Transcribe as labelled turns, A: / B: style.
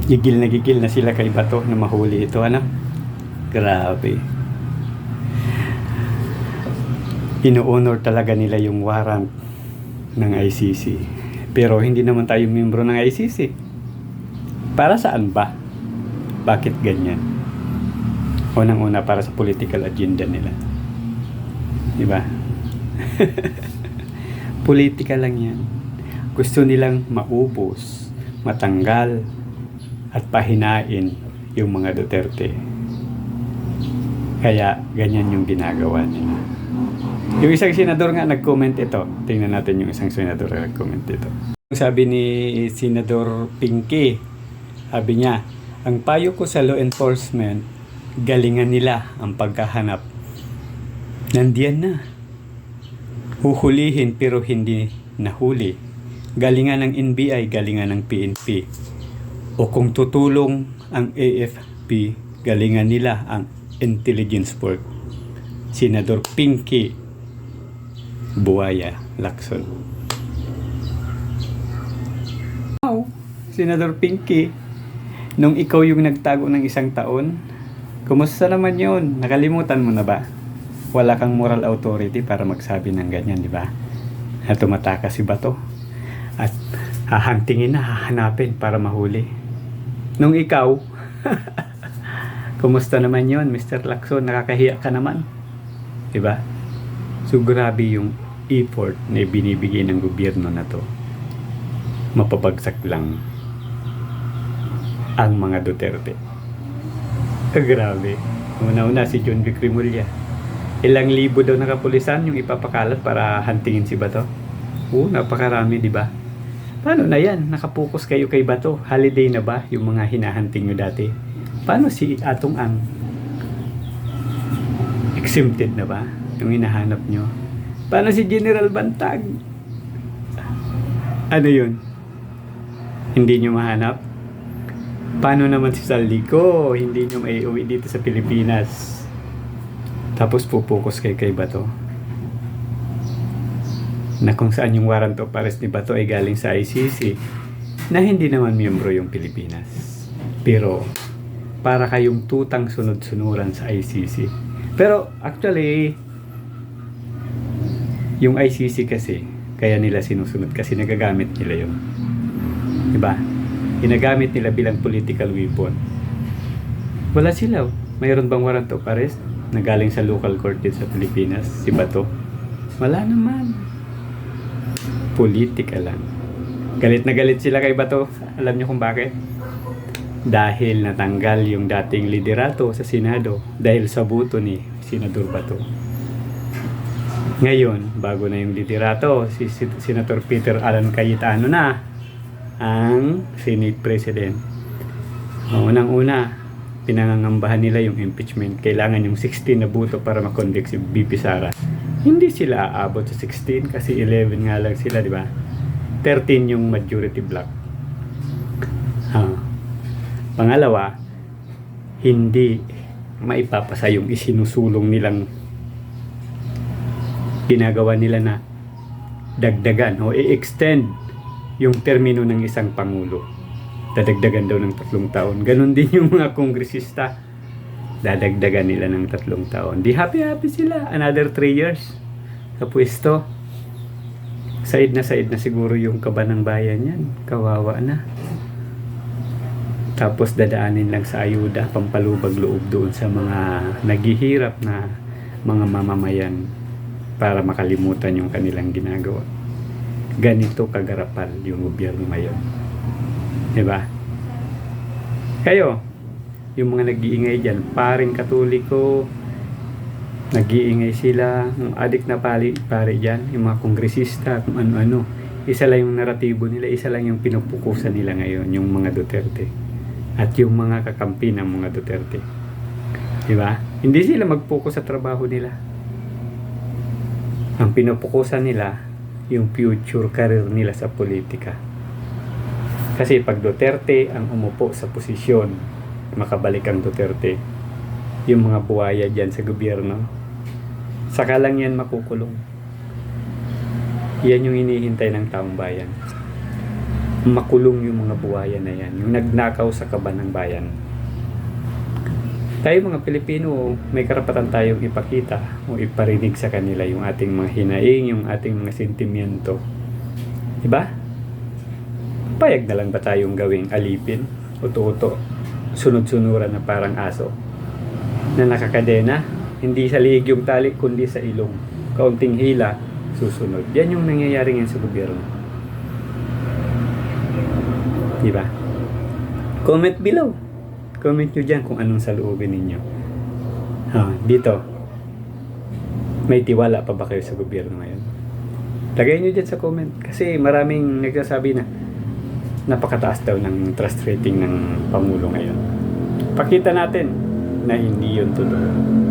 A: Gigil na sila kay Bato na mahuli ito, ano? Grabe. Ino-honor talaga nila yung warrant ng ICC. Pero hindi naman tayo membro ng ICC. Para saan ba? Bakit ganyan? Unang-una para sa political agenda nila. Diba? Politika lang yan. Gusto nilang maubos, matanggal, at pahinain yung mga Duterte. Kaya ganyan yung ginagawa nila. Yung isang senador nga nag-comment ito. Tingnan natin yung isang senador na nag-comment ito. Sabi ni Senador Pinky, sabi niya, ang payo ko sa law enforcement, galingan nila ang pagkahanap. Nandiyan na. Huhulihin pero hindi nahuli. Galingan ng NBI, galingan ng PNP. O kung tutulong ang AFP, galingan nila ang intelligence work. Senador Pinky Buaya Lacson. Wow, Senador Pinky, nung ikaw yung nagtago ng 1 taon, kumusta naman yun? Nakalimutan mo na ba? Wala kang moral authority para magsabi ng ganyan, di ba? Na tumatakas si Bato at hahantingin na, hahanapin para mahuli. Nung ikaw, kumusta naman yon, Mr. Lacson? Nakakahiya ka naman. Diba? So, grabe yung effort na binibigay ng gobyerno na to. Mapabagsak lang ang mga Duterte. Grabe. Una-una si John Vic Rimulya. Ilang libo daw na kapulisan yung ipapakalat para hantingin si Bato. Napakarami, di ba? Paano na yan? Nakapokus kayo kay Bato. Holiday na ba yung mga hinahanting nyo dati? Paano si Atong Ang? Exempted na ba yung hinahanap nyo? Paano si General Bantag? Ano yun? Hindi nyo mahanap? Paano naman si Saldico? Hindi nyo maiuwi dito sa Pilipinas. Tapos pupokus kay Bato. Na kung saan yung warrant of arrest ni Bato ay galing sa ICC na hindi naman miyembro yung Pilipinas. Pero para kayong tutang sunod-sunuran sa ICC. Pero actually yung ICC kasi kaya nila sinusunod kasi nagagamit nila yun. Diba? Ginagamit nila bilang political weapon. Wala sila. Mayroon bang warrant of arrest na galing sa local court din sa Pilipinas? Si Bato? Wala naman. Politika lang. Galit na galit sila kay Bato. Alam niyo kung bakit? Dahil natanggal yung dating liderato sa Senado dahil sa buto ni Senador Bato. Ngayon, bago na yung liderato, si Senator Peter Alan Cayetano na ang Senate President. Unang-una, pinangangambahan nila yung impeachment. Kailangan yung 16 na buto para makonvict si BP Sara. Hindi sila aabot sa 16 kasi 11 nga lang sila, di ba? 13 yung majority block. Pangalawa, hindi maipapasa yung isinusulong nilang ginagawa nila na dagdagan o i-extend yung termino ng isang pangulo. Dadagdagan daw ng 3 taon. Ganon din yung mga kongresista. Dadagdagan nila ng 3 taon. Di happy sila. Another 3 years sa pwesto. Said na siguro yung kaba ng bayan yan. Kawawa na. Tapos dadaanin lang sa ayuda, pampalubag loob doon sa mga naghihirap na mga mamamayan para makalimutan yung kanilang ginagawa. Ganito kagarapal yung gobyerno ngayon. Diba? Kayo, yung mga nag-iingay dyan, paring Katoliko, nag-iingay sila, yung adik na pare dyan, yung mga kongresista, kung ano-ano. Isa lang yung naratibo nila, isa lang yung pinupukusan nila ngayon, yung mga Duterte. At yung mga kakampi ng mga Duterte. Diba? Hindi sila mag-focus sa trabaho nila. Ang pinupukusan nila, yung future career nila sa politika. Kasi pag Duterte ang umupo sa posisyon, makabalik ang Duterte, yung mga buhaya dyan sa gobyerno, saka lang yan makukulong. Yan yung hinihintay ng taong bayan. makulong yung mga buhaya na yan, yung nagnakaw sa kaban ng bayan. Tayo mga Pilipino, may karapatan tayong ipakita o iparinig sa kanila yung ating mga hinaing, yung ating mga sentimiento. Diba? Payag na lang ba tayong gawing alipin, uto-uto, sunod-sunuran na parang aso na nakakadena, hindi sa liig yung tali kundi sa ilong, kaunting hila, susunod. Yan yung nangyayari ngayon sa gobyerno. Diba? Comment below. Comment nyo dyan kung anong saloobin ninyo. Dito, may tiwala pa ba kayo sa gobyerno ngayon? Lagay nyo dyan sa comment. Kasi maraming nagsasabi na napakataas daw ng trust rating ng Pangulo ngayon. Pakita natin na hindi yun totoo.